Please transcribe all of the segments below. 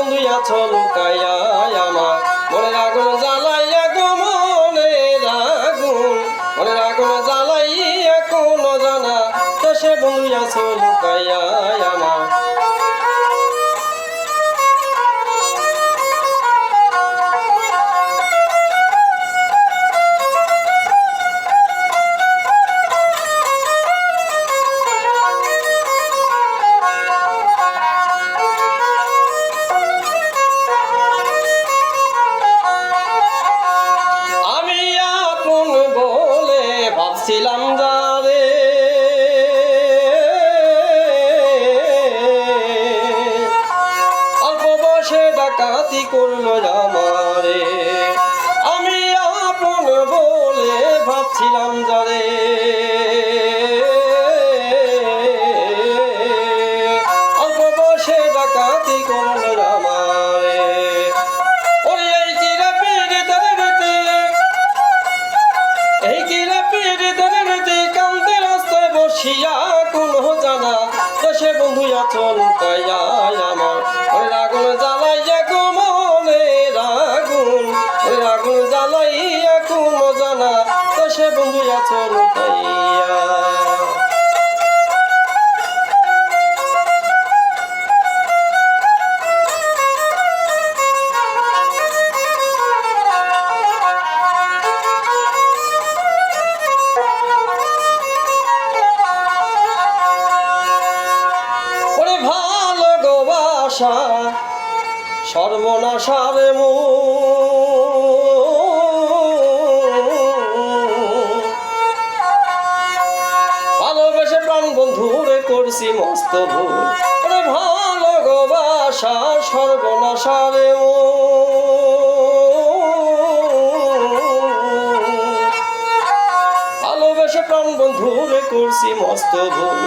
বন্ধু আছো লুকাইয়া আমার মনের আগুন জ্বালাইয়া গো মনের আগুন জ্বালাইয়া কোনো জানা দেশে বন্ধু আছো লুকাইয়া আমার ছিলাম যারে অল্প বয়সে ডাকাতি করলো আমারে আমি আপন বলে ভাবছিলাম যারে অল্প বয়সে ডাকাতি করলো আমারে কোনো জানা দেশে বন্ধু আছো লুকাইয়া আমার ওই আগুন জ্বালাইয়া গো মনের আগুন জ্বালাইয়া কোনো জানা দেশে বন্ধু আছো লুকাইয়া সর্বনাশারে ভালোবেসে প্রাণ বন্ধুরে করছি মস্ত ভুল ভালোবাসা সর্বনাশারে ভালোবেসে প্রাণ বন্ধুরে করছি মস্ত ভুল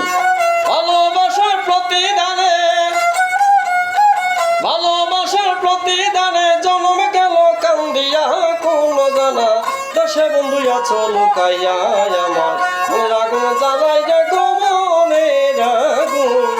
ভালোবাসার প্রতিদানে জন্ম গেল কান্দিয়া কোন জানা দেশে বন্ধু আছো লুকাইয়া আমার মনের আগুন জ্বালাইয়া গো মনের আগুন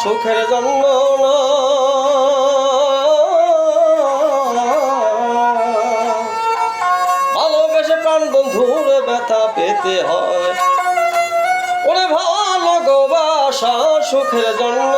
সুখের জন্য ভালোবেসে প্রাণ বন্ধুর ব্যথা পেতে হয় ওরে ভালোবাসা সুখের জন্য